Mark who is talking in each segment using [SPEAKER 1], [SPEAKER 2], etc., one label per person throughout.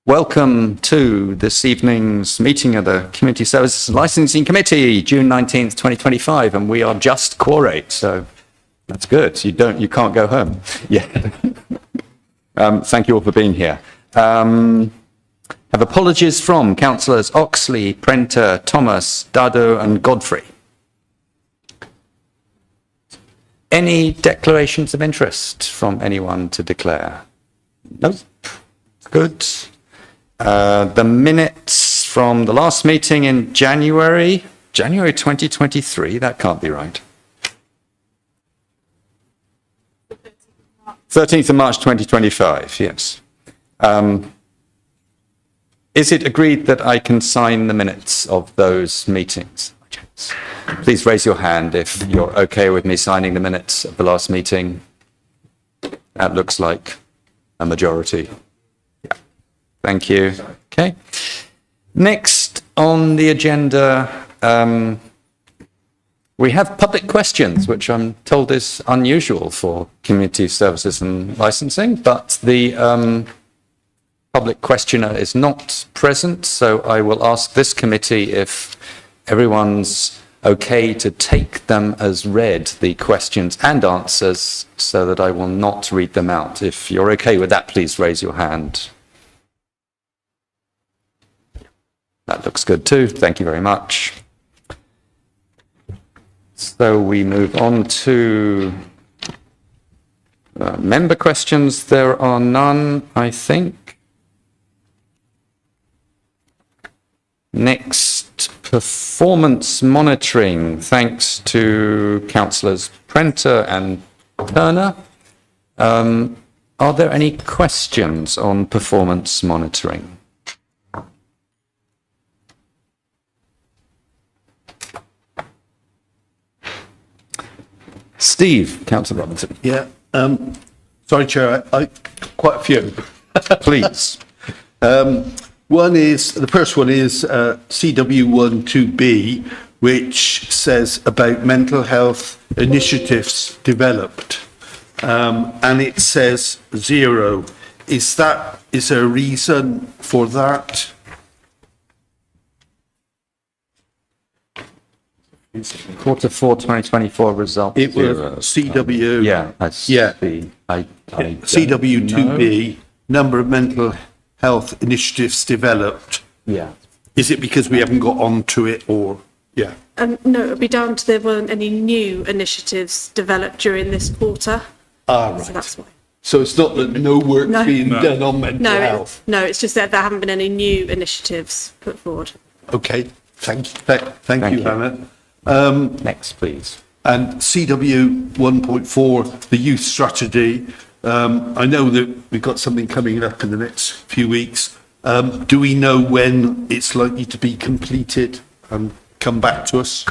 [SPEAKER 1] Welcome to this evening's meeting of the Community Services and Licensing Committee, June 19th, 2025, and we are just quorate, so that's good. You can't go home. Yeah. Thank you all for being here. Have apologies from Councillors Oxley, Prenter, Thomas, Dado and Godfrey. Any declarations of interest from anyone to declare? No? Good. The minutes from the last meeting in January 2023, that can't be right. 13th of March 2025, yes. Is it agreed that I can sign the minutes of those meetings? Please raise your hand if you're okay with me signing the minutes of the last meeting. That looks like a majority. Yeah. Thank you. Okay. Next on the agenda, we have public questions, which I'm told is unusual for community services and licensing, but the public questioner is not present, so I will ask this committee if everyone's okay to take them as read, the questions and answers, so that I will not read them out. If you're okay with that, please raise your hand. That looks good too. Thank you very much. So we move on to member questions. There are none, I think. Next, performance monitoring, thanks to Councillors Prenter and Turner. Are there any questions on performance monitoring? Steve, Councillor Robinson.
[SPEAKER 2] Yeah, sorry, Chair, I quite a few.
[SPEAKER 1] Please.
[SPEAKER 2] The first one is CW12B, which says about mental health initiatives developed, and it says 0. Is there a reason for that?
[SPEAKER 1] Q4 2024 results.
[SPEAKER 2] It was CW.
[SPEAKER 1] Yeah, I see.
[SPEAKER 2] CW2B, number of mental health initiatives developed.
[SPEAKER 1] Yeah.
[SPEAKER 2] Is it because we haven't got onto it, or yeah?
[SPEAKER 3] No, it would be down to there weren't any new initiatives developed during this quarter.
[SPEAKER 2] Right.
[SPEAKER 3] So that's why.
[SPEAKER 2] So it's not that no work's being done on mental health.
[SPEAKER 3] No, it's just that there haven't been any new initiatives put forward.
[SPEAKER 2] Okay, thank you, Hannah.
[SPEAKER 1] Next, please.
[SPEAKER 2] And CW 1.4, the youth strategy. I know that we've got something coming up in the next few weeks. Do we know when it's likely to be completed and come back to us?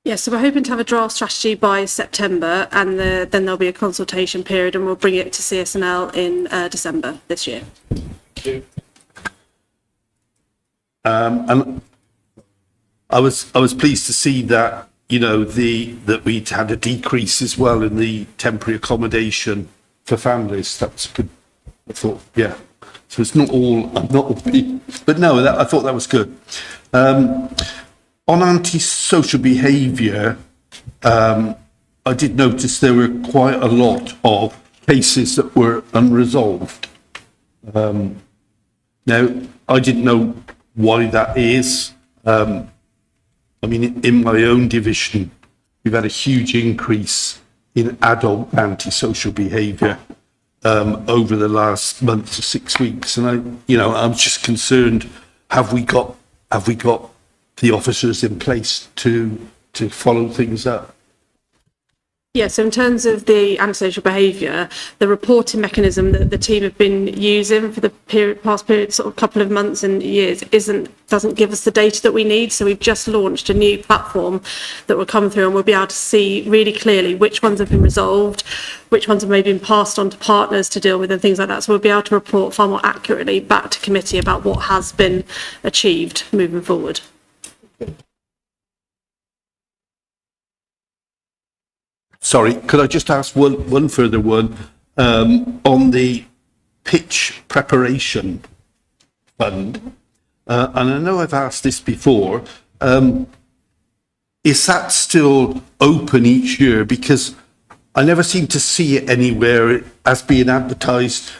[SPEAKER 3] Yeah, so we're hoping to have a draft strategy by September, and then there'll be a consultation period, and we'll bring it to CSNL in December this year.
[SPEAKER 2] Thank you. And I was pleased to see that, you know, that we'd had a decrease as well in the temporary accommodation for families. That's good. I thought, yeah. So it's not all but no, I thought that was good. On antisocial behaviour, I did notice there were quite a lot of cases that were unresolved. Now, I didn't know why that is. I mean, in my own division, we've had a huge increase in adult antisocial behaviour over the last month to 6 weeks, and I'm just concerned: have we got the officers in place to follow things up?
[SPEAKER 3] Yeah, so in terms of the antisocial behaviour, the reporting mechanism that the team have been using for the past period, sort of couple of months and years, doesn't give us the data that we need. So we've just launched a new platform that will come through, and we'll be able to see really clearly which ones have been resolved, which ones have maybe been passed on to partners to deal with, and things like that. So we'll be able to report far more accurately back to committee about what has been achieved moving forward.
[SPEAKER 2] Sorry, could I just ask one further one on the pitch preparation fund, and I know I've asked this before, is that still open each year? Because I never seem to see it anywhere as being advertised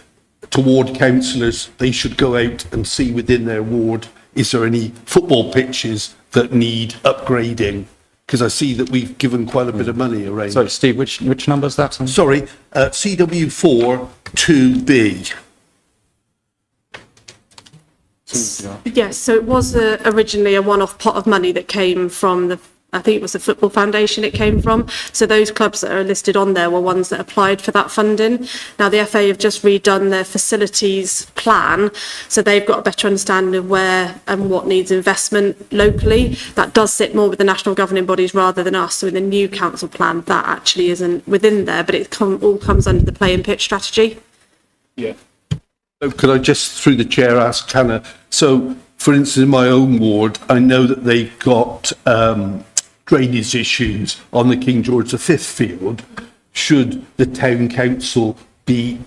[SPEAKER 2] toward councillors. They should go out and see within their ward, is there any football pitches that need upgrading? Because I see that we've given quite a bit of money around.
[SPEAKER 1] Sorry, Steve, which number's that on?
[SPEAKER 2] Sorry, CW4 2B.
[SPEAKER 3] Yes, so it was originally a one-off pot of money that came from I think it was the Football Foundation it came from. So those clubs that are listed on there were ones that applied for that funding. Now the FA have just redone their facilities plan, so they've got a better understanding of where and what needs investment locally. That does sit more with the national governing bodies rather than us. So in the new council plan, that actually isn't within there, but it all comes under the play and pitch strategy.
[SPEAKER 2] Yeah. So could I just, through the chair, ask Hannah, so for instance, in my own ward, I know that they've got drainage issues on the King George V field. Should the town council be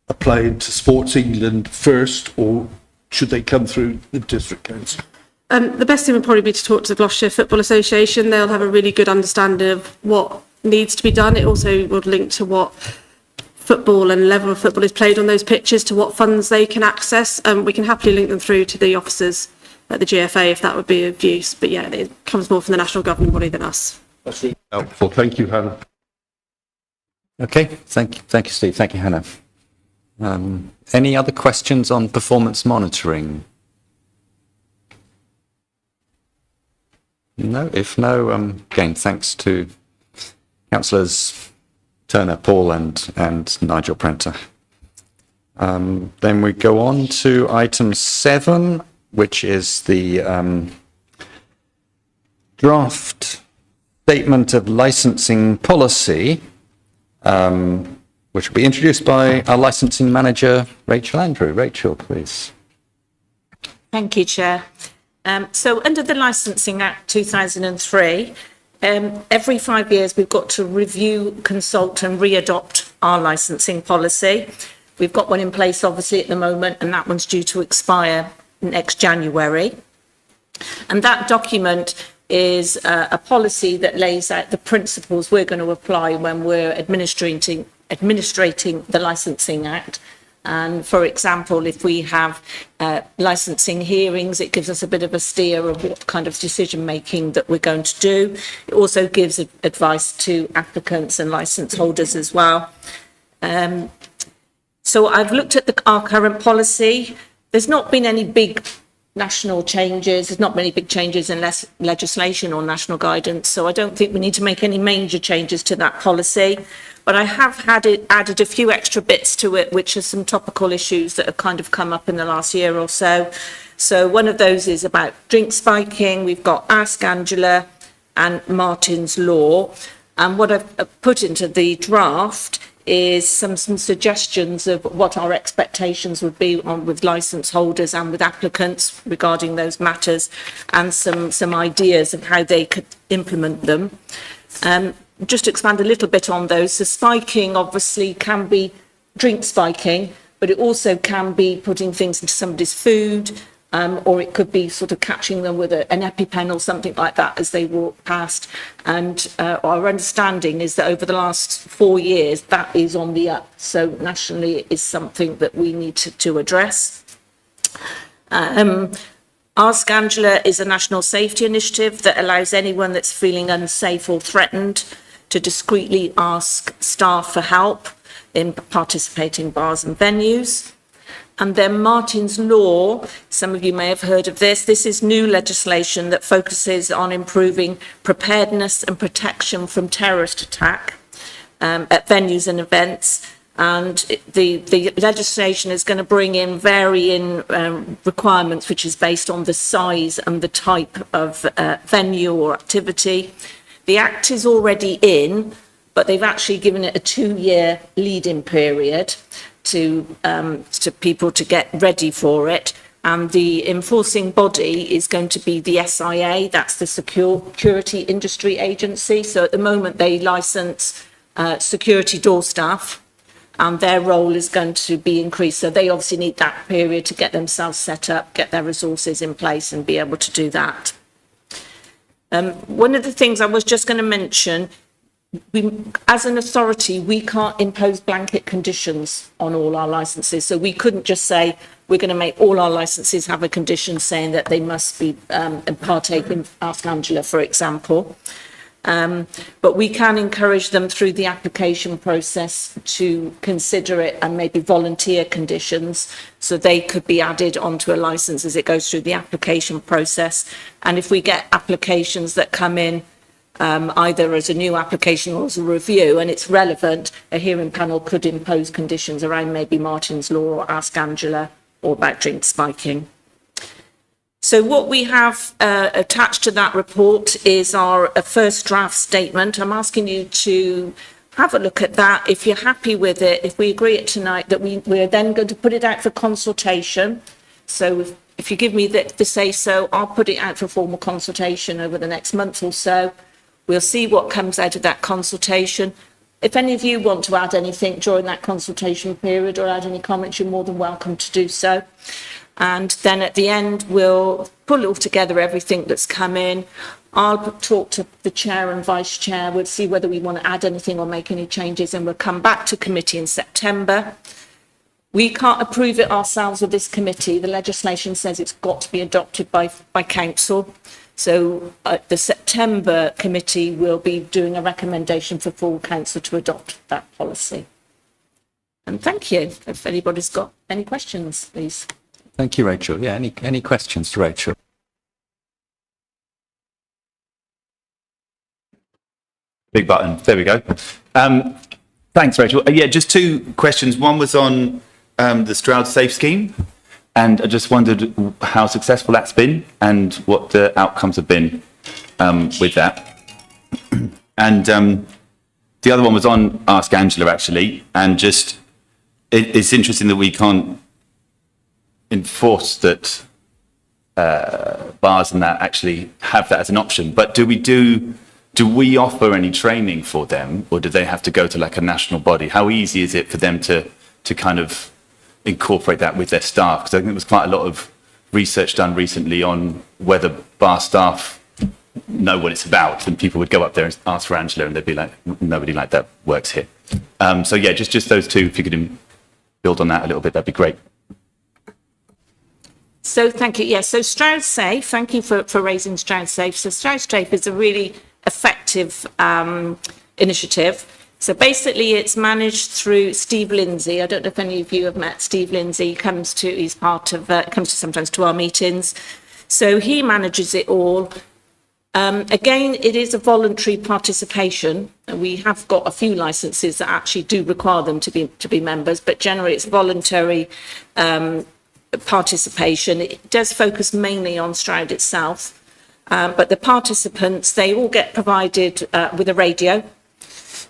[SPEAKER 2] applying to Sports England first, or should they come through the district council?
[SPEAKER 3] The best thing would probably be to talk to the Gloucestershire Football Association. They'll have a really good understanding of what needs to be done. It also would link to what football and level of football is played on those pitches, to what funds they can access. We can happily link them through to the officers at the GFA if that would be of use. But yeah, it comes more from the national governing body than us.
[SPEAKER 2] That's really helpful. Thank you, Hannah.
[SPEAKER 1] Okay, thank you, Steve. Thank you, Hannah. Any other questions on performance monitoring? No, if no, again, thanks to councillors Turner, Paul and Nigel Prenter. Then we go on to item 7, which is the draft statement of licensing policy, which will be introduced by our licensing manager, Rachel Andrew. Rachel, please.
[SPEAKER 4] Thank you, Chair. So under the Licensing Act 2003, every 5 years we've got to review, consult and re-adopt our licensing policy. We've got one in place obviously at the moment, and that one's due to expire next January. And that document is a policy that lays out the principles we're going to apply when we're administrating the Licensing Act. And for example, if we have licensing hearings, it gives us a bit of a steer of what kind of decision making that we're going to do. It also gives advice to applicants and license holders as well. So I've looked at our current policy. There's not been any big national changes. There's not many big changes in legislation or national guidance. So I don't think we need to make any major changes to that policy. But I have added a few extra bits to it, which are some topical issues that have kind of come up in the last year or so. So one of those is about drink spiking. We've got Ask Angela and Martin's Law. And what I've put into the draft is some suggestions of what our expectations would be with licence holders and with applicants regarding those matters, and some ideas of how they could implement them. Just to expand a little bit on those, so spiking obviously can be drink spiking, but it also can be putting things into somebody's food, or it could be sort of catching them with an EpiPen or something like that as they walk past. And our understanding is that over the last 4 years, that is on the up. So nationally, it is something that we need to address. Ask Angela is a national safety initiative that allows anyone that's feeling unsafe or threatened to discreetly ask staff for help in participating bars and venues. And then Martin's Law, some of you may have heard of this. This is new legislation that focuses on improving preparedness and protection from terrorist attack at venues and events. And the legislation is going to bring in varying requirements, which is based on the size and the type of venue or activity. The Act is already in, but they've actually given it a 2-year lead-in period to people to get ready for it. And the enforcing body is going to be the SIA, that's the Security Industry Agency. So at the moment they license security door staff, and their role is going to be increased. So they obviously need that period to get themselves set up, get their resources in place and be able to do that. One of the things I was just going to mention, as an authority, we can't impose blanket conditions on all our licences. So we couldn't just say we're going to make all our licences have a condition saying that they must be partake in Ask Angela, for example. But we can encourage them through the application process to consider it and maybe volunteer conditions, so they could be added onto a licence as it goes through the application process. And if we get applications that come in either as a new application or as a review, and it's relevant, a hearing panel could impose conditions around maybe Martin's Law or Ask Angela or about drink spiking. So what we have attached to that report is our first draft statement. I'm asking you to have a look at that. If you're happy with it, if we agree it tonight, that we're then going to put it out for consultation. So if you give me the say so, I'll put it out for formal consultation over the next month or so. We'll see what comes out of that consultation. If any of you want to add anything during that consultation period or add any comments, you're more than welcome to do so. And then at the end, we'll pull all together everything that's come in. I'll talk to the chair and vice chair. We'll see whether we want to add anything or make any changes, and we'll come back to committee in September. We can't approve it ourselves with this committee. The legislation says it's got to be adopted by council. So the September committee will be doing a recommendation for full council to adopt that policy. And thank you. If anybody's got any questions, please.
[SPEAKER 1] Thank you, Rachel. Yeah, any questions to Rachel?
[SPEAKER 5] Big button. There we go. Thanks, Rachel. Yeah, just two questions. One was on the Stroud Safe scheme, and I just wondered how successful that's been and what the outcomes have been with that. And the other one was on Ask Angela, actually, and just it's interesting that we can't enforce that bars and that actually have that as an option. But do we offer any training for them, or do they have to go to like a national body? How easy is it for them to kind of incorporate that with their staff? Because I think there was quite a lot of research done recently on whether bar staff know what it's about, and people would go up there and ask for Angela and they'd be like, nobody like that works here. So yeah, just those two, if you could build on that a little bit, that'd be great.
[SPEAKER 4] So thank you. Yes, so Stroud Safe, thank you for raising Stroud Safe. So Stroud Safe is a really effective initiative. So basically it's managed through Steve Lindsay. I don't know if any of you have met Steve Lindsay. He's part of, comes sometimes to our meetings. So he manages it all. Again, it is a voluntary participation. We have got a few licenses that actually do require them to be members, but generally it's voluntary participation. It does focus mainly on Stroud itself, but the participants, they all get provided with a radio.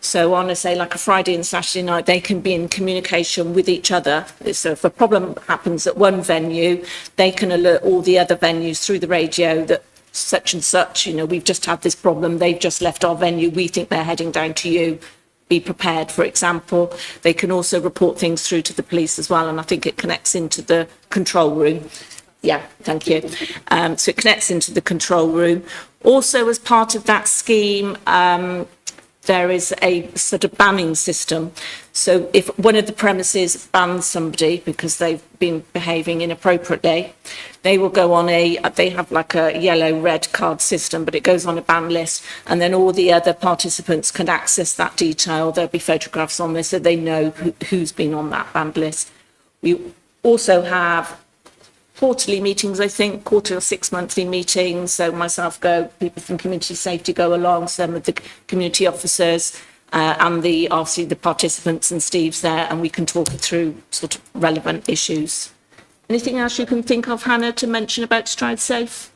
[SPEAKER 4] So on, say, like a Friday and Saturday night, they can be in communication with each other. So if a problem happens at one venue, they can alert all the other venues through the radio that such and such, we've just had this problem, they've just left our venue, we think they're heading down to you. Be prepared, for example. They can also report things through to the police as well, and I think it connects into the control room. Yeah, thank you. So it connects into the control room. Also, as part of that scheme, there is a sort of banning system. So if one of the premises bans somebody because they've been behaving inappropriately, they will go on they have like a yellow red card system, but it goes on a ban list, and then all the other participants can access that detail. There'll be photographs on there so they know who's been on that banned list. We also have quarterly meetings, I think, quarter or 6 monthly meetings. So myself go, people from community safety go along, some of the community officers and obviously the participants, and Steve's there, and we can talk it through sort of relevant issues. Anything else you can think of, Hannah, to mention about Stroud Safe?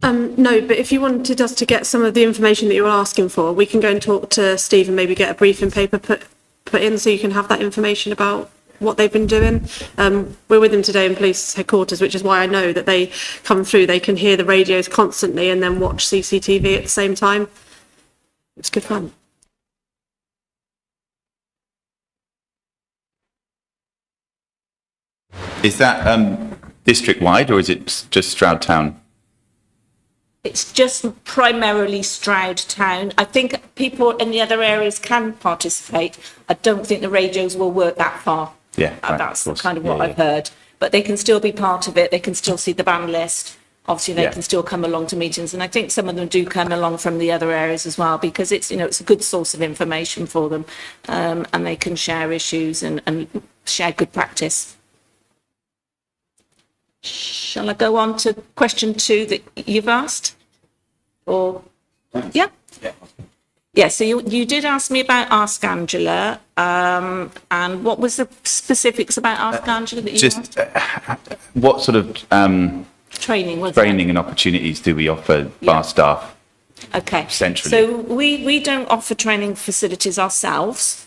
[SPEAKER 3] No, but if you wanted us to get some of the information that you were asking for, we can go and talk to Steve and maybe get a briefing paper put in so you can have that information about what they've been doing. We're with them today in police headquarters, which is why I know that they come through, they can hear the radios constantly and then watch CCTV at the same time. It's good fun.
[SPEAKER 5] Is that district-wide or is it just Stroud Town?
[SPEAKER 4] It's just primarily Stroud Town. I think people in the other areas can participate. I don't think the radios will work that far.
[SPEAKER 5] Yeah, right,
[SPEAKER 4] That's
[SPEAKER 5] of course.
[SPEAKER 4] kind of what
[SPEAKER 5] Yeah,
[SPEAKER 4] I've heard. But they can still be part of it. They can still see the band list. Obviously, they
[SPEAKER 5] Yeah.
[SPEAKER 4] can still come along to meetings. And I think some of them do come along from the other areas as well, because it's, you know, it's a good source of information for them. And they can share issues and share good practice. Shall I go on to question 2 that you've asked? Or, yeah? Yeah, so you did ask me about Ask Angela, and what was the specifics about Ask Angela that you
[SPEAKER 5] Just
[SPEAKER 4] asked?
[SPEAKER 5] what sort of
[SPEAKER 4] Training, was it?
[SPEAKER 5] training and opportunities do we offer bar staff?
[SPEAKER 4] Okay.
[SPEAKER 5] Centrally.
[SPEAKER 4] So we don't offer training facilities ourselves.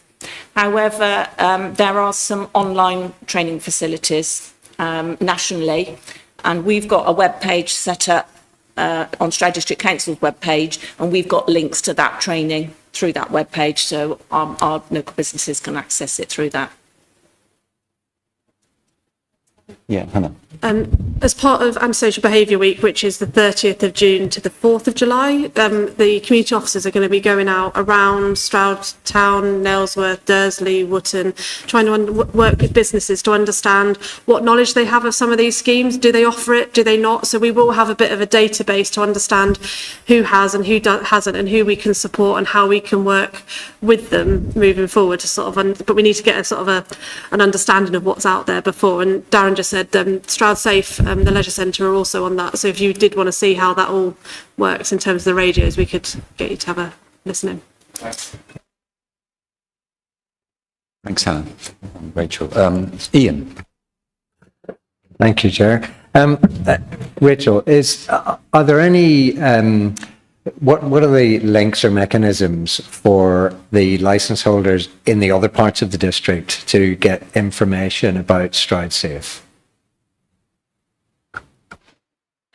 [SPEAKER 4] However, there are some online training facilities nationally, and we've got a web page set up on Stroud District Council's webpage, and we've got links to that training through that webpage, so our local businesses can access it through that.
[SPEAKER 1] Yeah, Hannah.
[SPEAKER 3] As part of Antisocial Behaviour Week, which is the 30th of June to the 4th of July, the community officers are going to be going out around Stroud Town, Nailsworth, Dursley, Wootton, trying to work with businesses to understand what knowledge they have of some of these schemes. Do they offer it? Do they not? So we will have a bit of a database to understand who has and who hasn't, and who we can support and how we can work with them moving forward. To sort of, but we need to get a sort of an understanding of what's out there before. And Darren just said Stroud Safe, the leisure centre, are also on that. So if you did want to see how that all works in terms of the radios, we could get you to have a listen in.
[SPEAKER 1] Thanks, Hannah. Rachel. Ian.
[SPEAKER 6] Thank you, Chair. Rachel, are there any, what are the links or mechanisms for the licence holders in the other parts of the district to get information about Stroud Safe?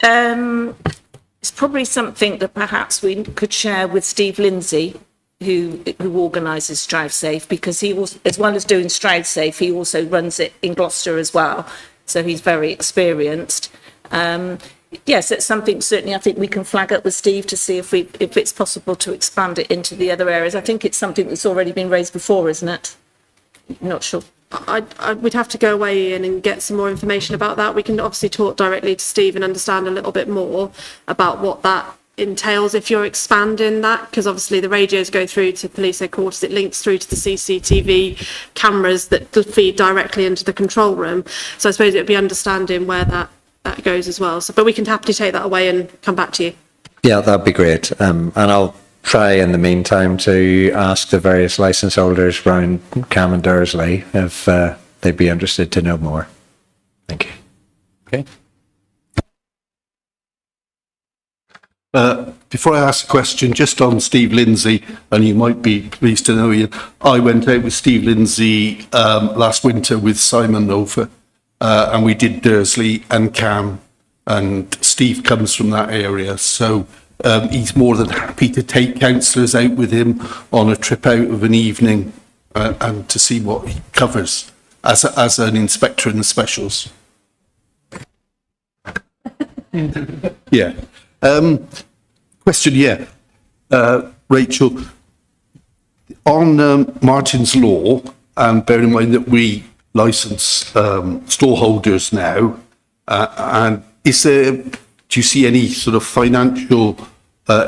[SPEAKER 4] It's probably something that perhaps we could share with Steve Lindsay, who organises Stroud Safe, because he was, as well as doing Stroud Safe, he also runs it in Gloucester as well. So he's very experienced. Yes, it's something certainly I think we can flag up with Steve to see if it's possible to expand it into the other areas. I think it's something that's already been raised before, isn't it? I'm not sure.
[SPEAKER 3] We'd have to go away in and get some more information about that. We can obviously talk directly to Steve and understand a little bit more about what that entails if you're expanding that, because obviously the radios go through to police headquarters, it links through to the CCTV cameras that feed directly into the control room. So I suppose it would be understanding where that goes as well. So, but we can happily take that away and come back to you.
[SPEAKER 6] Yeah, that'd be great. And I'll try in the meantime to ask the various licence holders around Cam and Dursley if they'd be interested to know more. Thank you.
[SPEAKER 1] Okay.
[SPEAKER 2] Before I ask a question, just on Steve Lindsay, and you might be pleased to know, Ian, I went out with Steve Lindsay last winter with Simon over, and we did Dursley and Cam, and Steve comes from that area, so he's more than happy to take councillors out with him on a trip out of an evening and to see what he covers as an inspector in the specials. Yeah. Question, Rachel, on Martin's Law, and bear in mind that we licence store holders now, and do you see any sort of financial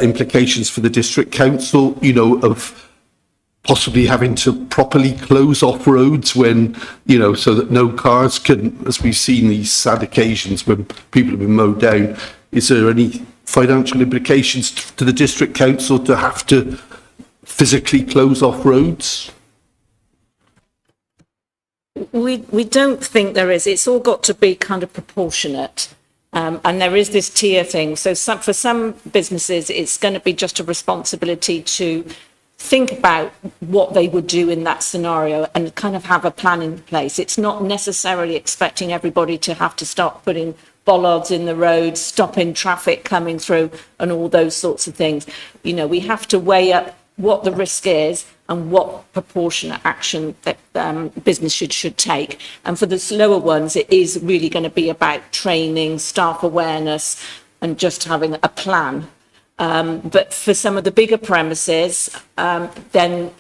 [SPEAKER 2] implications for the district council, you know, of possibly having to properly close off roads when, you know, so that no cars can, as we've seen these sad occasions when people have been mowed down, is there any financial implications to the district council to have to physically close off roads?
[SPEAKER 4] We don't think there is. It's all got to be kind of proportionate. And there is this tier thing. So for some businesses, it's going to be just a responsibility to think about what they would do in that scenario and kind of have a plan in place. It's not necessarily expecting everybody to have to start putting bollards in the roads, stopping traffic coming through and all those sorts of things. You know, we have to weigh up what the risk is and what proportionate action that business should take. And for the slower ones, it is really going to be about training, staff awareness, and just having a plan. But for some of the bigger premises, then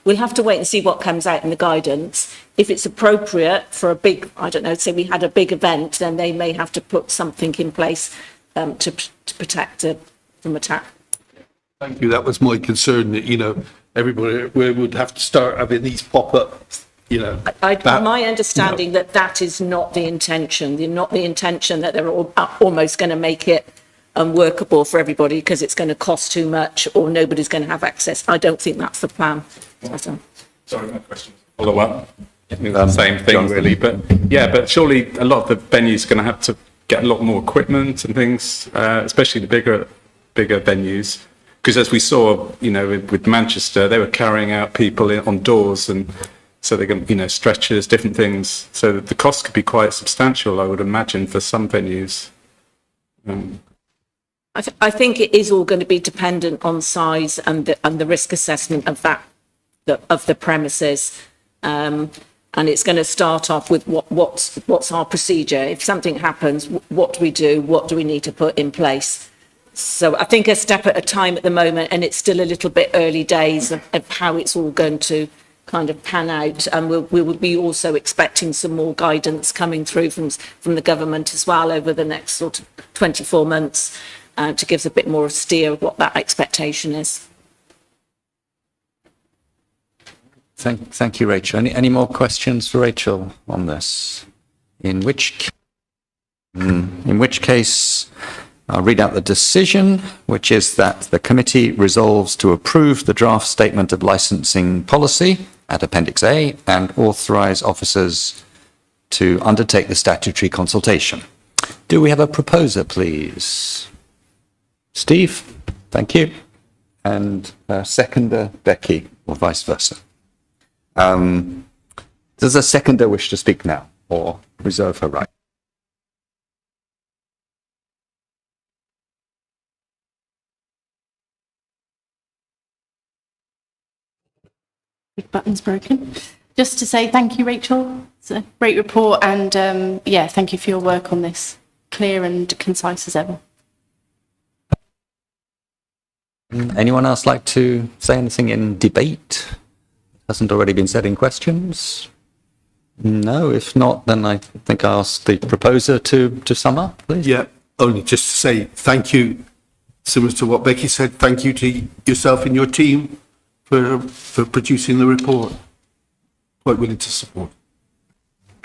[SPEAKER 4] we'll have to wait and see what comes out in the guidance. If it's appropriate for a big, I don't know, say we had a big event, then they may have to put something in place to protect from attack.
[SPEAKER 2] Thank you. That was my concern, that, everybody would have to start having these pop-up,
[SPEAKER 4] My understanding that is not the intention. Not the intention that they're almost going to make it unworkable for everybody because it's going to cost too much or nobody's going to have access. I don't think that's the plan.
[SPEAKER 7] Sorry, my question was follow up. Same thing really, but surely a lot of the venues are going to have to get a lot more equipment and things, especially the bigger venues. Because as we saw, with Manchester, they were carrying out people on doors, and so they're going, stretchers, different things. So the cost could be quite substantial, I would imagine, for some venues.
[SPEAKER 4] I think it is all going to be dependent on size and the risk assessment of the premises. And it's going to start off with what's our procedure. If something happens, what do we do? What do we need to put in place? So I think a step at a time at the moment, and it's still a little bit early days of how it's all going to kind of pan out. And we will be also expecting some more guidance coming through from the government as well over the next sort of 24 months to give us a bit more of steer of what that expectation is.
[SPEAKER 1] Thank you, Rachel. Any more questions for Rachel on this? In which case, I'll read out the decision, which is that the committee resolves to approve the draft statement of licensing policy at Appendix A and authorise officers to undertake the statutory consultation. Do we have a proposer, please? Steve, thank you. And seconder, Becky, or vice versa. Does a seconder wish to speak now or reserve her right?
[SPEAKER 8] Big button's broken. Just to say thank you, Rachel. It's a great report, and thank you for your work on this. Clear and concise as ever.
[SPEAKER 1] Anyone else like to say anything in debate? Hasn't already been said in questions? No, if not, then I think I'll ask the proposer to sum up, please.
[SPEAKER 2] Yeah, only just to say thank you, similar to what Becky said, thank you to yourself and your team for producing the report. Quite willing to support.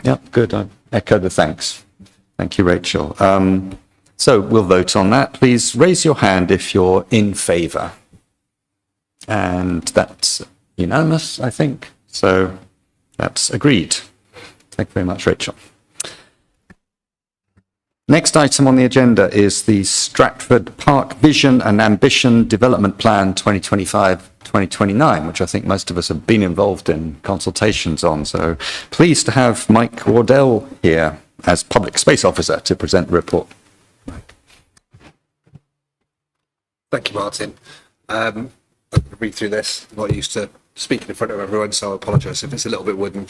[SPEAKER 1] Yeah, good. I echo the thanks. Thank you, Rachel. So we'll vote on that. Please raise your hand if you're in favour. And that's unanimous, I think. So that's agreed. Thank you very much, Rachel. Next item on the agenda is the Stratford Park Vision and Ambition Development Plan 2025-2029, which I think most of us have been involved in consultations on. So pleased to have Mike Wardell here as Public Space Officer to present the report.
[SPEAKER 9] Thank you, Martin. I'm going to read through this. I'm not used to speaking in front of everyone, so I apologise if it's a little bit wooden.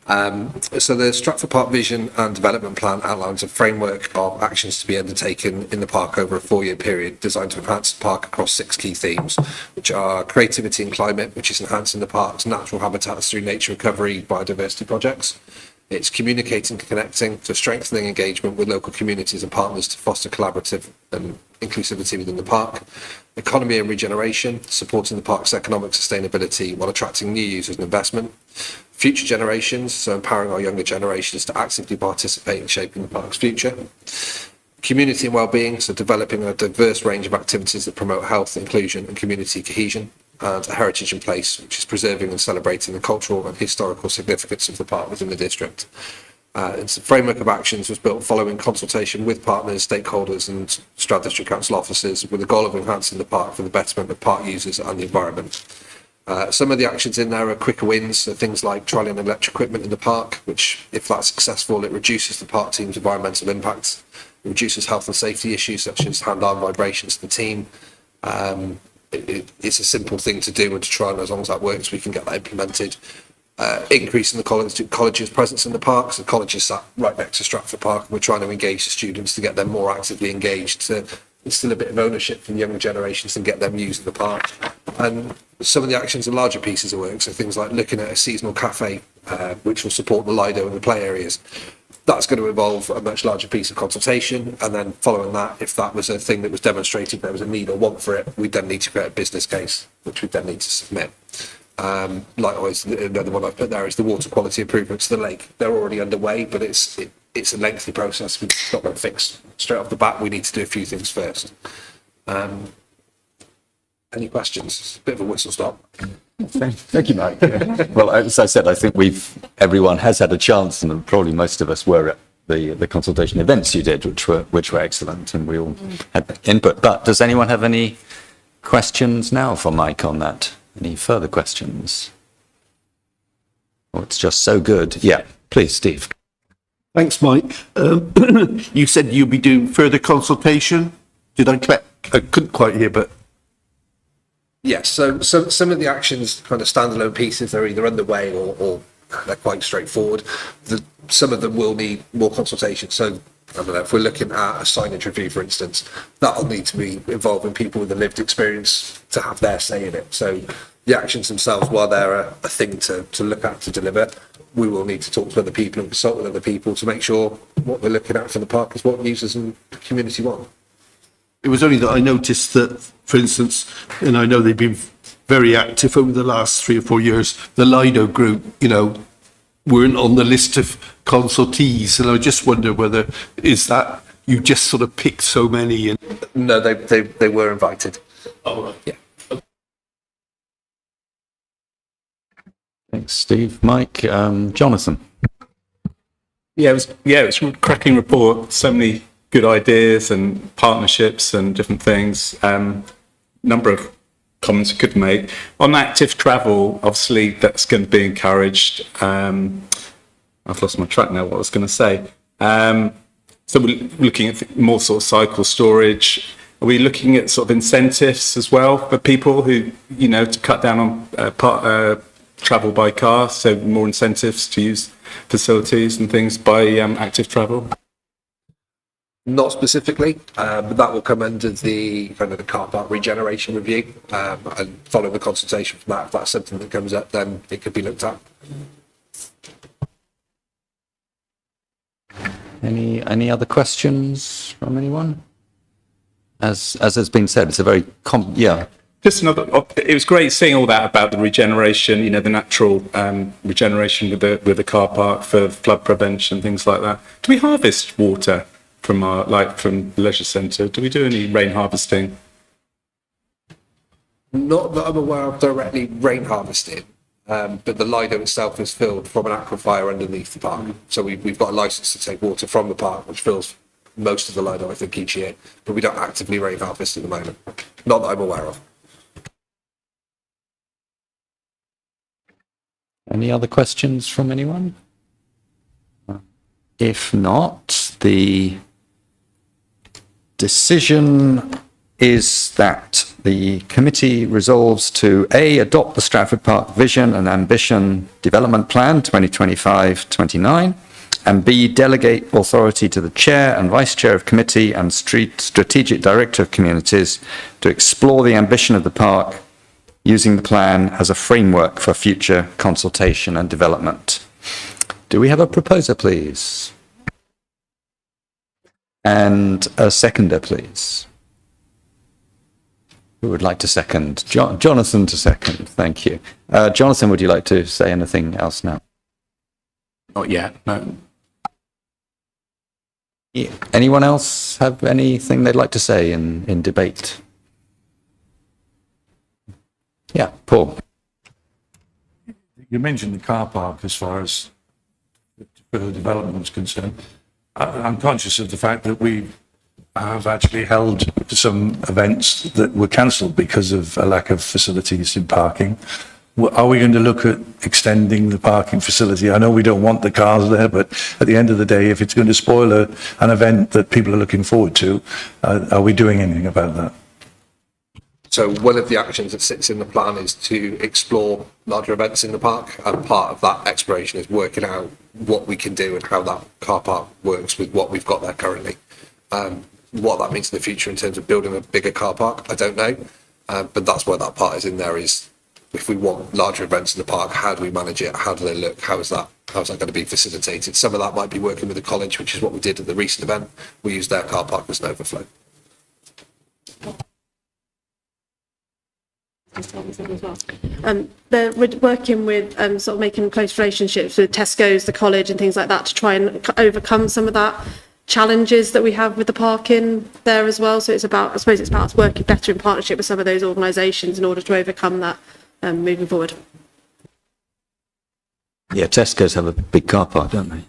[SPEAKER 9] So the Stratford Park Vision and Development Plan outlines a framework of actions to be undertaken in the park over a 4-year period designed to enhance the park across 6 key themes, which are creativity and climate, which is enhancing the park's natural habitats through nature recovery biodiversity projects. It's communicating and connecting, so strengthening engagement with local communities and partners to foster collaborative and inclusivity within the park. Economy and regeneration, supporting the park's economic sustainability while attracting new users and investment. Future generations, so empowering our younger generations to actively participate in shaping the park's future. Community and well-being, so developing a diverse range of activities that promote health, inclusion and community cohesion. And a heritage in place, which is preserving and celebrating the cultural and historical significance of the park within the district. It's a framework of actions was built following consultation with partners, stakeholders and Stroud District Council officers with the goal of enhancing the park for the betterment of park users and the environment. Some of the actions in there are quicker wins, so things like trialling electric equipment in the park, which if that's successful, it reduces the park team's environmental impact, it reduces health and safety issues such as hand-arm vibrations to the team, it's a simple thing to do and to try, and as long as that works, we can get that implemented. Increasing the college's presence in the parks. The college is sat right next to Stratford Park, and we're trying to engage the students to get them more actively engaged, to instill a bit of ownership from younger generations and get them using the park. And some of the actions are larger pieces of work, so things like looking at a seasonal cafe, which will support the Lido and the play areas. That's going to involve a much larger piece of consultation, and then following that, if that was a thing that was demonstrated, there was a need or want for it, we'd then need to create a business case, which we'd then need to submit. Likewise, another one I've put there is the water quality improvements to the lake. They're already underway, but it's a lengthy process. It's not going to fix straight off the bat. We need to do a few things first. Any questions? It's a bit of a whistle stop.
[SPEAKER 1] Thank you, Mike. Well, as I said, I think everyone has had a chance, and probably most of us were at the consultation events you did, which were excellent, and we all had input. But does anyone have any questions now for Mike on that? Any further questions? Oh, it's just so good. Yeah, please, Steve.
[SPEAKER 2] Thanks, Mike. You said you'll be doing further consultation. Did I couldn't quite hear, but
[SPEAKER 9] Yes, so some of the actions, kind of standalone pieces, they're either underway or they're quite straightforward. Some of them will need more consultation. So, I don't know, if we're looking at a signage review, for instance, that'll need to be involving people with a lived experience to have their say in it. So the actions themselves, while they're a thing to look at, to deliver, we will need to talk to other people and consult with other people to make sure what we're looking at for the park is what users and the community want.
[SPEAKER 2] it was only that I noticed that, for instance, and I know they've been very active over the last 3 or 4 years, the Lido group, weren't on the list of consultees, and I just wonder whether is that you just sort of picked so many and
[SPEAKER 9] No, they were invited.
[SPEAKER 2] oh, right.
[SPEAKER 9] Yeah.
[SPEAKER 1] Thanks, Steve. Mike, Jonathan.
[SPEAKER 7] Yeah, it was a cracking report. So many good ideas and partnerships and different things. Number of comments I could make. On active travel, obviously that's going to be encouraged. I've lost my track now, what I was going to say. So we're looking at more sort of cycle storage. Are we looking at sort of incentives as well for people who, to cut down on travel by car? So more incentives to use facilities and things by active travel?
[SPEAKER 9] Not specifically, but that will come under the kind of the car park regeneration review, and following the consultation from that, if that's something that comes up, then it could be looked at.
[SPEAKER 1] Any other questions from anyone? As has been said, it's a very
[SPEAKER 7] Just another. It was great seeing all that about the regeneration. The natural regeneration with the car park for flood prevention, things like that. Do we harvest water from from the leisure centre? Do we do any rain harvesting?
[SPEAKER 9] Not that I'm aware of directly rain harvesting, but the Lido itself is filled from an aquifer underneath the park. So we've got a licence to take water from the park, which fills most of the Lido, I think, each year. But we don't actively rain harvest at the moment. Not that I'm aware of.
[SPEAKER 1] Any other questions from anyone? If not, the decision is that the committee resolves to A, adopt the Stratford Park Vision and Ambition Development Plan 2025-29, and B, delegate authority to the Chair and Vice Chair of Committee and Strategic Director of Communities to explore the ambition of the park using the plan as a framework for future consultation and development. Do we have a proposer, please? And a seconder, please. Who would like to second? Jonathan to second, thank you. Jonathan, would you like to say anything else now?
[SPEAKER 7] Not yet, no.
[SPEAKER 1] Anyone else have anything they'd like to say in debate? Yeah, Paul.
[SPEAKER 10] You mentioned the car park as far as further development is concerned. I'm conscious of the fact that we have actually held some events that were cancelled because of a lack of facilities in parking. Are we going to look at extending the parking facility? I know we don't want the cars there, but at the end of the day, if it's going to spoil an event that people are looking forward to, are we doing anything about that?
[SPEAKER 9] So one of the actions that sits in the plan is to explore larger events in the park, and part of that exploration is working out what we can do and how that car park works with what we've got there currently. What that means in the future in terms of building a bigger car park, I don't know, but that's where that part is in there. Is if we want larger events in the park, how do we manage it? How do they look? How's that going to be facilitated? Some of that might be working with the college, which is what we did at the recent event. We used their car park as an overflow.
[SPEAKER 3] They're working with sort of making close relationships with Tesco's, the college and things like that to try and overcome some of that challenges that we have with the parking there as well. So it's about, I suppose it's about us working better in partnership with some of those organisations in order to overcome that moving forward.
[SPEAKER 1] Yeah, Tesco's have a big car park, don't they?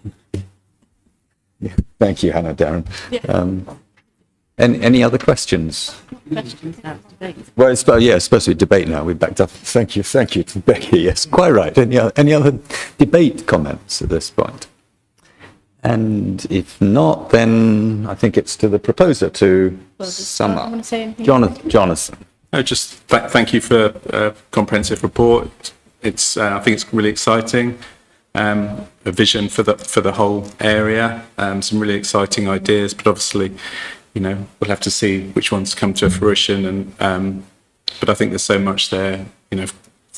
[SPEAKER 1] Yeah. Thank you, Hannah, Darren.
[SPEAKER 3] Yeah.
[SPEAKER 1] Any other questions? Well, it's supposed to be debate now. We backed up. Thank you to Becky. Yes, quite right. Any other debate comments at this point? And if not, then I think it's to the proposer to sum up.
[SPEAKER 8] Want to say anything?
[SPEAKER 1] Jonathan.
[SPEAKER 7] No, just thank you for a comprehensive report. It's I think it's really exciting. A vision for the whole area. Some really exciting ideas, but obviously, we'll have to see which ones come to fruition. And but I think there's so much there,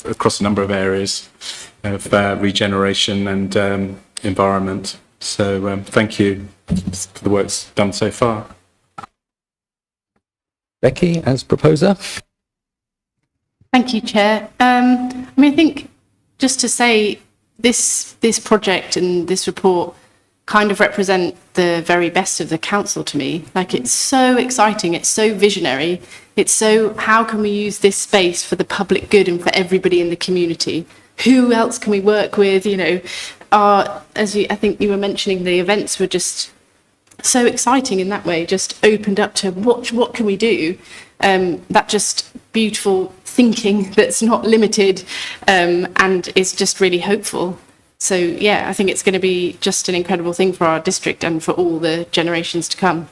[SPEAKER 7] across a number of areas of regeneration and environment. So thank you for the work's done so far.
[SPEAKER 1] Becky, as proposer.
[SPEAKER 8] Thank you, Chair. I think just to say this project and this report kind of represent the very best of the council to me. Like, it's so exciting, it's so visionary, it's so, how can we use this space for the public good and for everybody in the community? Who else can we work with? I think you were mentioning, the events were just so exciting in that way, just opened up to what can we do? That just beautiful thinking that's not limited and is just really hopeful. So yeah, I think it's going to be just an incredible thing for our district and for all the generations to come.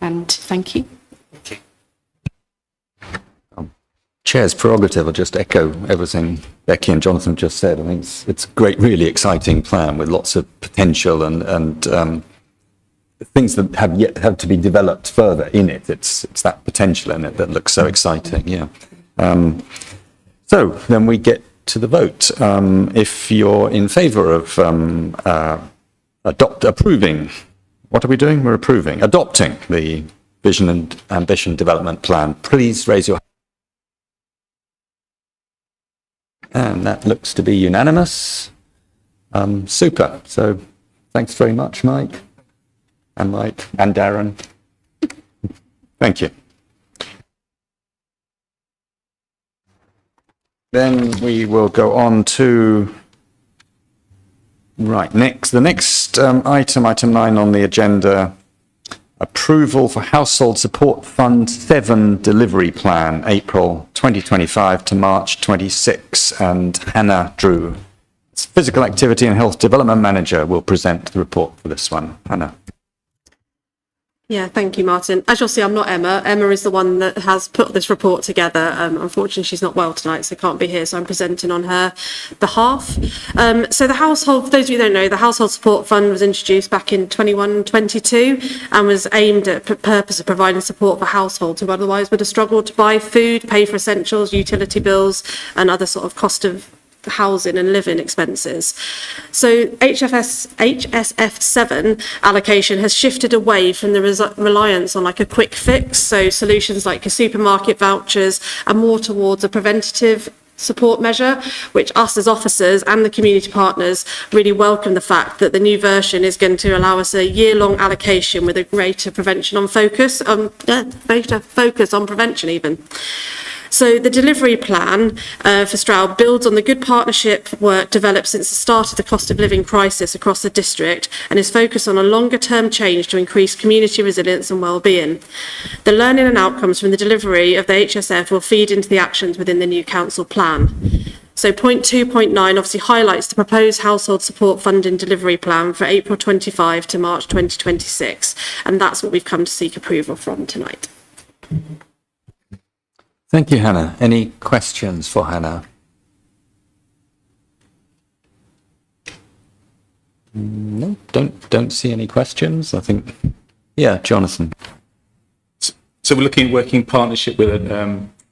[SPEAKER 8] And thank you.
[SPEAKER 1] Chair's prerogative, I'll just echo everything Becky and Jonathan just said. I think it's a great, really exciting plan with lots of potential and things that have to be developed further in it. It's that potential in it that looks so exciting, yeah. So then we get to the vote. If you're in favour of approving, what are we doing? We're adopting the Vision and Ambition Development Plan. Please raise your hand. And that looks to be unanimous. Super. So thanks very much, Mike and Darren. Thank you. Then we will go on to the next item 9 on the agenda. Approval for Household Support Fund 7 Delivery Plan, April 2025 to March 26. And Hannah Drew, Physical Activity and Health Development Manager, will present the report for this one. Hannah.
[SPEAKER 3] Yeah, thank you, Martin. As you'll see, I'm not Emma. Emma is the one that has put this report together. Unfortunately, she's not well tonight, so can't be here, so I'm presenting on her behalf. So the household, for those of you who don't know, the Household Support Fund was introduced back in 21-22 and was aimed at the purpose of providing support for households who otherwise would have struggled to buy food, pay for essentials, utility bills, and other sort of cost of housing and living expenses. So HSF 7 allocation has shifted away from the reliance on like a quick fix, so solutions like your supermarket vouchers, and more towards a preventative support measure, which us as officers and the community partners really welcome the fact that the new version is going to allow us a year-long allocation with a greater focus on prevention even. So the delivery plan for Stroud builds on the good partnership work developed since the start of the cost of living crisis across the district and is focused on a longer term change to increase community resilience and well-being. The learning and outcomes from the delivery of the HSF will feed into the actions within the new council plan. So point 2.9 obviously highlights the proposed household support funding delivery plan for April 25 to March 2026, and that's what we've come to seek approval from tonight.
[SPEAKER 1] Thank you, Hannah. Any questions for Hannah? No, don't see any questions. I think, yeah, Jonathan.
[SPEAKER 7] So we're looking at working in partnership with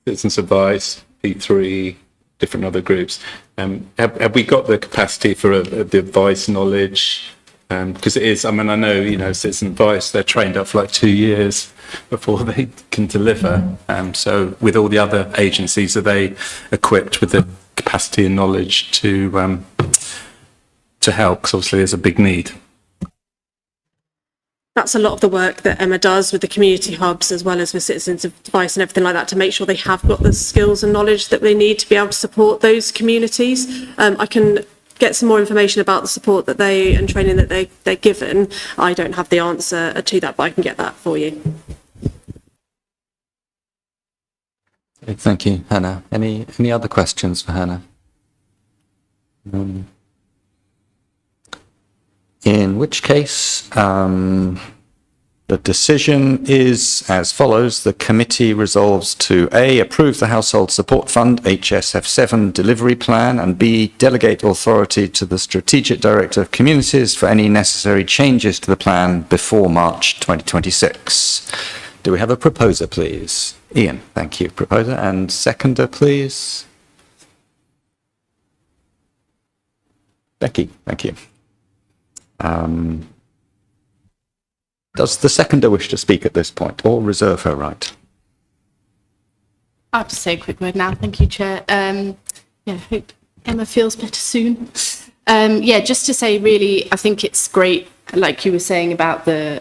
[SPEAKER 7] Citizens Advice, P3, different other groups. Have we got the capacity for the advice knowledge? Because it is, I mean, I know, you know, Citizen Advice, they're trained up for like 2 years before they can deliver. So with all the other agencies, are they equipped with the capacity and knowledge to help? Because obviously there's a big need.
[SPEAKER 3] That's a lot of the work that Emma does with the community hubs as well as with Citizens Advice and everything like that, to make sure they have got the skills and knowledge that they need to be able to support those communities. I can get some more information about the support that and training that they're given. I don't have the answer to that, but I can get that for you.
[SPEAKER 1] Thank you, Hannah. Any other questions for Hannah? In which case, the decision is as follows. The committee resolves to A, approve the Household Support Fund HSF7 delivery plan, and B, delegate authority to the Strategic Director of Communities for any necessary changes to the plan before March 2026. Do we have a proposer, please? Ian, thank you. Proposer, and seconder, please. Becky, thank you. Does the seconder wish to speak at this point, or reserve her right?
[SPEAKER 8] I'll just say a quick word now. Thank you, Chair. Hope Emma feels better soon. Just to say, really, I think it's great, like you were saying about the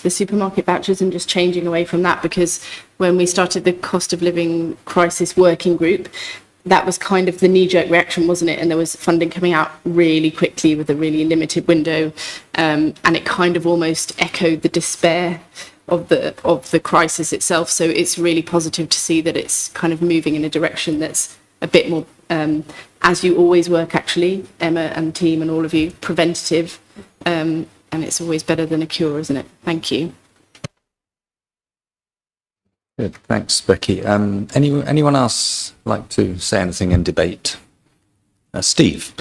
[SPEAKER 8] supermarket vouchers and just changing away from that, because when we started the cost of living crisis working group, that was kind of the knee-jerk reaction, wasn't it? And there was funding coming out really quickly with a really limited window, and it kind of almost echoed the despair of the crisis itself. So it's really positive to see that it's kind of moving in a direction that's a bit more, as you always work, actually, Emma and team and all of you, preventative, and it's always better than a cure, isn't it? Thank you.
[SPEAKER 1] Good, thanks, Becky. Anyone else like to say anything in debate? Steve.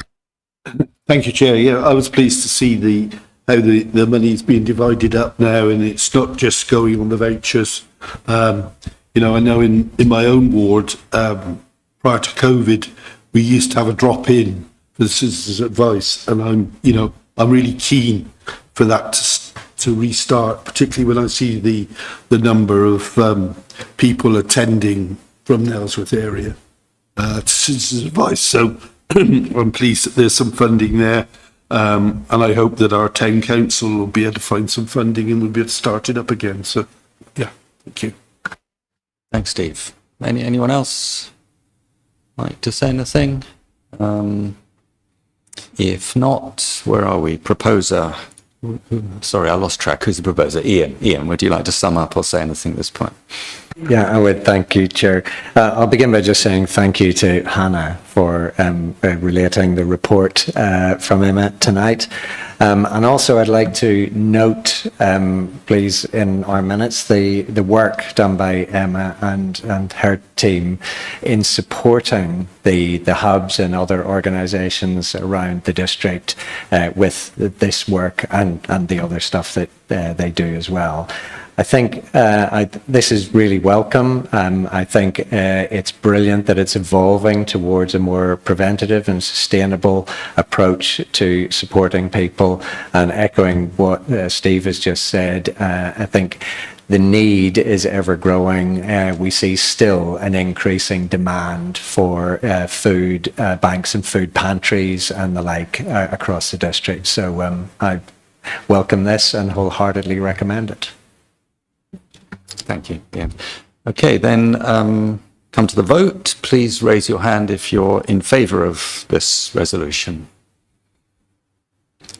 [SPEAKER 2] Thank you, Chair. Yeah, I was pleased to see how the money's being divided up now, and it's not just going on the vouchers. I know in my own ward, prior to COVID, we used to have a drop in for the Citizens Advice, and I'm really keen for that to restart, particularly when I see the number of people attending from the Ellsworth area to Citizens Advice. So I'm pleased that there's some funding there, and I hope that our town council will be able to find some funding and we'll be able to start it up again. So, yeah, thank you.
[SPEAKER 1] Thanks, Steve. Anyone else like to say anything? If not, where are we? Proposer. Sorry, I lost track. Who's the proposer? Ian, would you like to sum up or say anything at this point?
[SPEAKER 6] Yeah, I would. Thank you, Chair. I'll begin by just saying thank you to Hannah for relating the report from Emma tonight. And also I'd like to note, please, in our minutes, the work done by Emma and her team in supporting the hubs and other organisations around the district with this work and the other stuff that they do as well. I think this is really welcome. I think it's brilliant that it's evolving towards a more preventative and sustainable approach to supporting people. And echoing what Steve has just said, I think the need is ever growing. We see still an increasing demand for food banks and food pantries and the like across the district. So I welcome this and wholeheartedly recommend it.
[SPEAKER 1] Thank you, Ian. Okay, then come to the vote. Please raise your hand if you're in favour of this resolution.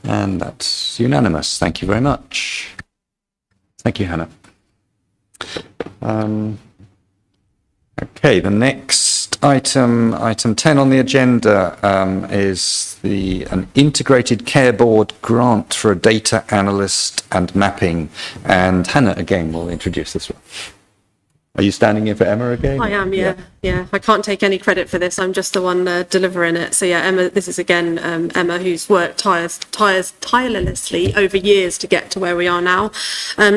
[SPEAKER 1] And that's unanimous. Thank you very much. Thank you, Hannah. Okay, the next item 10 on the agenda is an integrated care board grant for a data analyst and mapping. And Hannah again will introduce this one. Are you standing in for Emma again?
[SPEAKER 3] I am, yeah. I can't take any credit for this. I'm just the one delivering it. So yeah, Emma, this is again Emma, who's worked tirelessly over years to get to where we are now.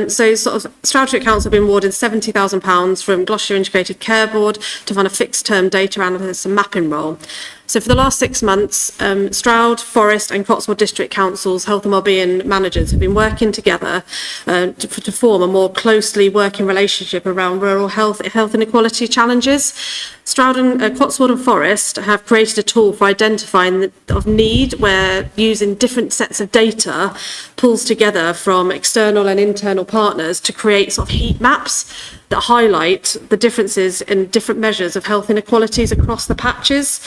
[SPEAKER 3] So sort of Stroud Council have been awarded £70,000 from Gloucestershire Integrated Care Board to fund a fixed-term data analysis and mapping role. So for the last 6 months, Stroud, Forest and Cotswold District Council's health and wellbeing managers have been working together to form a more closely working relationship around rural health inequality challenges. Stroud and Cotswold and Forest have created a tool for identifying of need where using different sets of data pulls together from external and internal partners to create sort of heat maps that highlight the differences in different measures of health inequalities across the patches.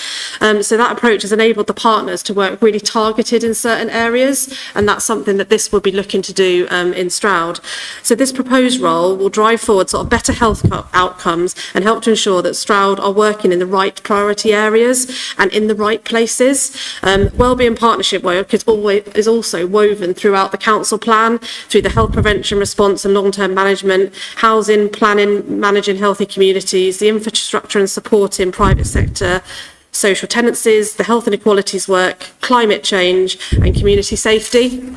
[SPEAKER 3] So that approach has enabled the partners to work really targeted in certain areas, and that's something that this will be looking to do in Stroud. So this proposed role will drive forward sort of better health outcomes and help to ensure that Stroud are working in the right priority areas and in the right places. Wellbeing partnership work is also woven throughout the council plan through the health prevention response and long-term management, housing, planning, managing healthy communities, the infrastructure and support in private sector, social tenancies, the health inequalities work, climate change and community safety.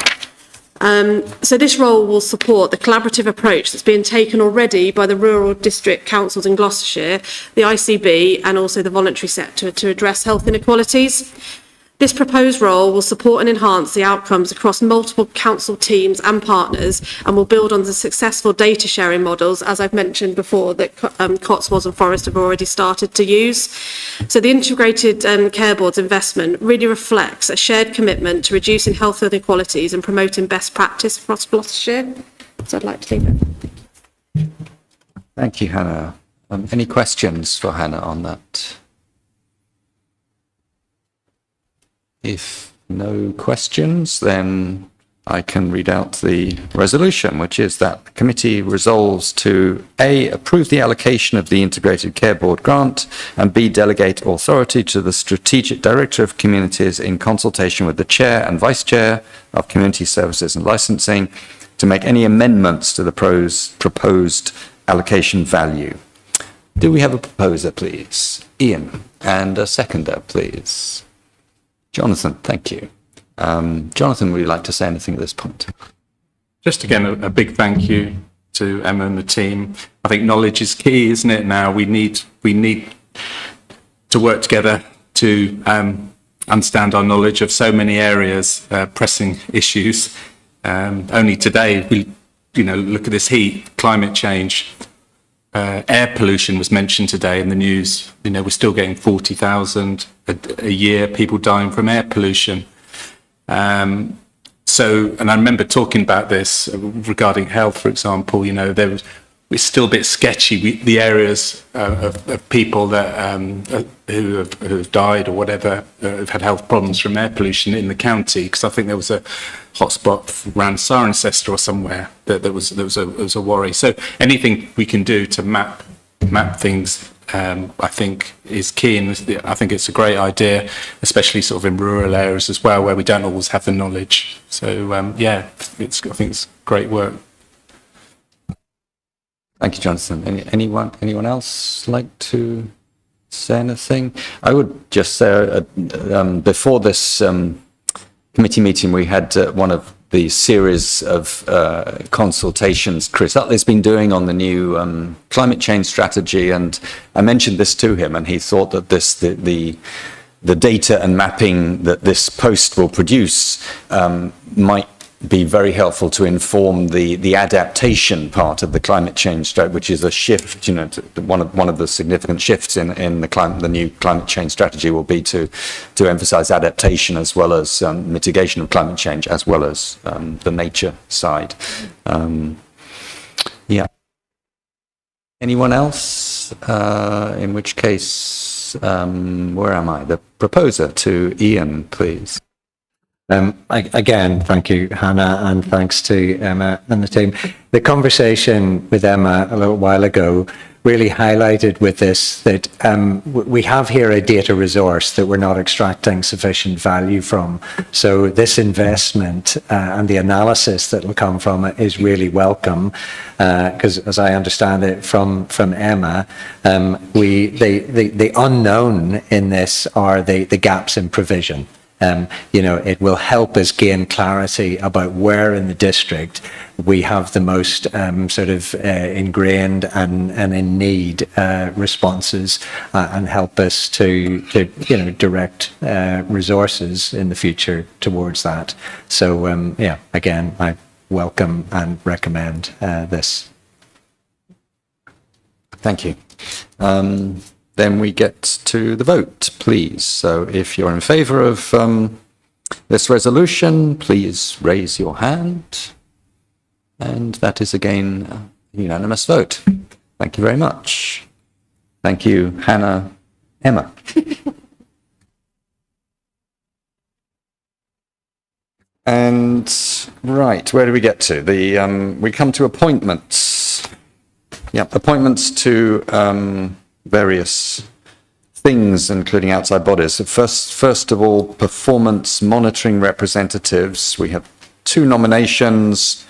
[SPEAKER 3] So this role will support the collaborative approach that's being taken already by the rural district councils in Gloucestershire, the ICB and also the voluntary sector to address health inequalities. This proposed role will support and enhance the outcomes across multiple council teams and partners and will build on the successful data sharing models, as I've mentioned before, that Cotswolds and Forest have already started to use. So the Integrated Care Board's investment really reflects a shared commitment to reducing health inequalities and promoting best practice across Gloucestershire. So I'd like to leave it.
[SPEAKER 1] Thank you, Hannah. Any questions for Hannah on that? If no questions, then I can read out the resolution, which is that the committee resolves to A, approve the allocation of the Integrated Care Board grant, and B, delegate authority to the Strategic Director of Communities in consultation with the Chair and Vice Chair of Community Services and Licensing to make any amendments to the proposed allocation value. Do we have a proposer, please? Ian, and a seconder, please. Jonathan, thank you. Jonathan, would you like to say anything at this point?
[SPEAKER 7] Just again, a big thank you to Emma and the team. I think knowledge is key, isn't it? Now we need to work together to understand our knowledge of so many areas, pressing issues. Only today, we look at this heat, climate change, air pollution was mentioned today in the news. We're still getting 40,000 a year people dying from air pollution. And I remember talking about this regarding health, for example. It's still a bit sketchy. The areas of people that who have died or whatever have had health problems from air pollution in the county, because I think there was a hotspot around Cirencester or somewhere that there was a worry. So anything we can do to map things, I think is key, and I think it's a great idea, especially sort of in rural areas as well, where we don't always have the knowledge. So I think it's great work.
[SPEAKER 1] Thank you, Jonathan. Anyone else like to say anything? I would just say before this committee meeting, we had one of the series of consultations Chris Utley's been doing on the new climate change strategy, and I mentioned this to him, and he thought that the data and mapping that this post will produce might be very helpful to inform the adaptation part of the climate change strategy, which is a shift. One of the significant shifts in the new climate change strategy will be to emphasize adaptation as well as mitigation of climate change, as well as the nature side. Anyone else? In which case, where am I? The proposer to Ian, please.
[SPEAKER 6] Again, thank you, Hannah, and thanks to Emma and the team. The conversation with Emma a little while ago really highlighted with this that we have here a data resource that we're not extracting sufficient value from. So this investment and the analysis that will come from it is really welcome, because as I understand it from Emma, the unknown in this are the gaps in provision. It will help us gain clarity about where in the district we have the most ingrained and in need responses, and help us to direct resources in the future towards that. So again, I welcome and recommend this.
[SPEAKER 1] Thank you. Then we get to the vote, please. So if you're in favour of this resolution, please raise your hand. And that is again a unanimous vote. Thank you very much. Thank you, Hannah. Emma. And right, where do we get to? We come to appointments. Yep, appointments to various things, including outside bodies. So first of all, performance monitoring representatives. We have 2 nominations,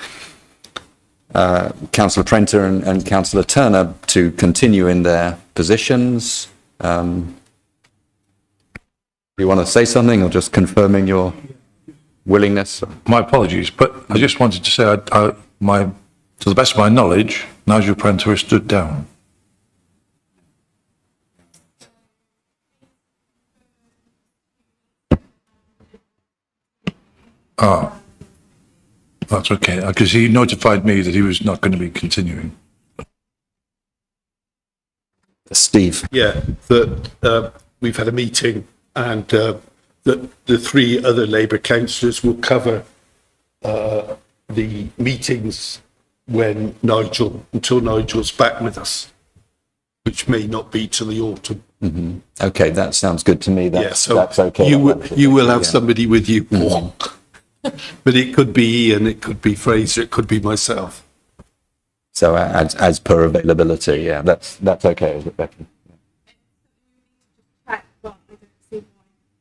[SPEAKER 1] Councillor Prenter and Councillor Turner, to continue in their positions. Do you want to say something, or just confirming your willingness?
[SPEAKER 10] My apologies, but I just wanted to say, to the best of my knowledge, Nigel Prenter has stood down. Ah, that's okay, because he notified me that he was not going to be continuing.
[SPEAKER 1] Steve.
[SPEAKER 2] Yeah, that we've had a meeting, and that the 3 other Labour councillors will cover the meetings until Nigel's back with us, which may not be till the autumn.
[SPEAKER 1] Mm-hmm. Okay, that sounds good to me. That's okay.
[SPEAKER 2] You will have somebody with you, Paul. But it could be Ian, it could be Fraser, it could be myself.
[SPEAKER 1] So as per availability, yeah, that's okay, is it, Becky?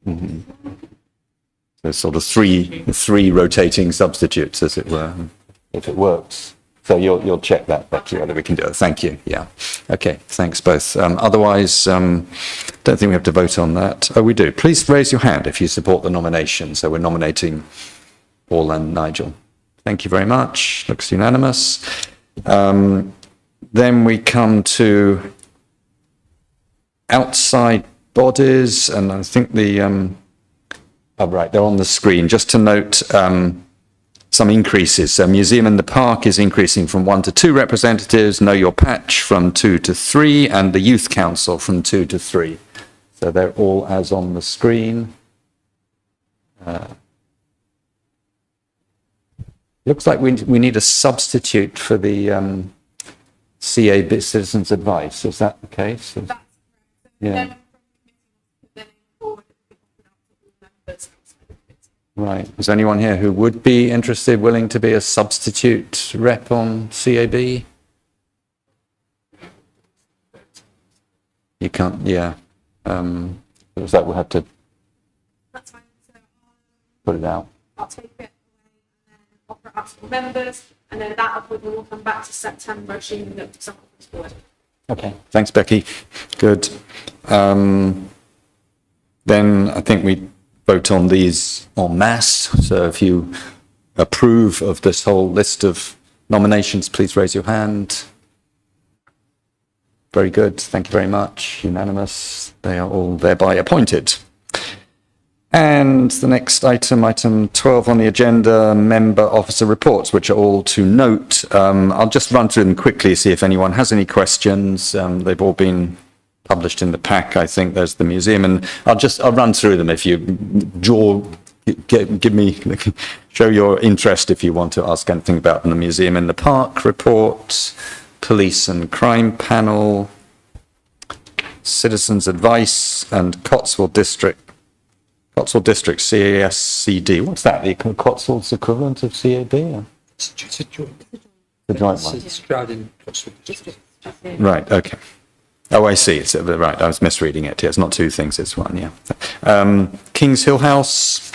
[SPEAKER 1] Mm-hmm. So sort of three rotating substitutes, as it were, if it works. So you'll check that, Becky, whether we can do it. Thank you. Yeah. Okay. Thanks both. Otherwise, don't think we have to vote on that. Oh, we do. Please raise your hand if you support the nomination. So we're nominating Paul and Nigel. Thank you very much. Looks unanimous. Then we come to outside bodies, and I think right, they're on the screen. Just to note some increases. So Museum in the Park is increasing from 1 to 2 representatives, Know Your Patch from 2 to 3, and the Youth Council from 2 to 3. So they're all as on the screen. Looks like we need a substitute for the CA Citizens Advice. Is that the case? Yeah. Right. Is there anyone here who would be interested, willing to be a substitute rep on CAB? You can't, yeah. Because that will have to put it out.
[SPEAKER 3] I'll take it away and then offer it out to members, and then that appointment will come back to September, assuming that someone comes forward.
[SPEAKER 1] Okay. Thanks, Becky. Good. Then I think we vote on these en masse. So if you approve of this whole list of nominations, please raise your hand. Very good. Thank you very much. Unanimous. They are all thereby appointed. And the next item 12 on the agenda, member officer reports, which are all to note. I'll just run through them quickly, see if anyone has any questions. They've all been published in the pack. I think there's the museum, and I'll run through them. If you give me, show your interest if you want to ask anything about the Museum in the Park report, police and crime panel, citizens advice, and Cotswold Cotswold District, CASCD. What's that? The Cotswold's equivalent of CAD? Or?
[SPEAKER 9] It's a joint.
[SPEAKER 1] The joint one.
[SPEAKER 9] It's Stroud District.
[SPEAKER 1] Right, okay. Oh, I see. It's right. I was misreading it. Yeah, it's not two things. It's one. Yeah. Kings Hill House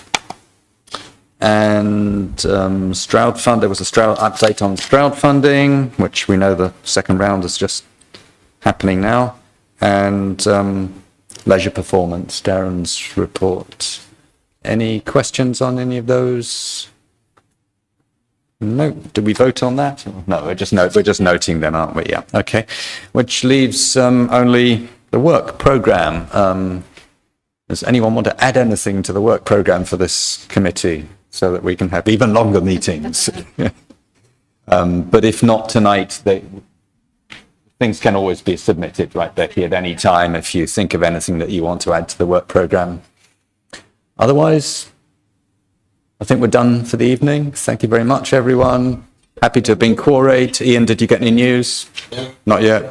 [SPEAKER 1] and Stroud Fund. There was a Stroud update on Stroud funding, which we know the second round is just happening now, and leisure performance. Darren's report. Any questions on any of those? No. Did we vote on that? No, we're just noting them, aren't we? Yeah. Okay. Which leaves only the work programme. Does anyone want to add anything to the work programme for this committee so that we can have even longer meetings? But if not tonight, things can always be submitted, right, Becky, at any time if you think of anything that you want to add to the work programme. Otherwise, I think we're done for the evening. Thank you very much, everyone. Happy to have been quorate. Ian, did you get any news? Not yet.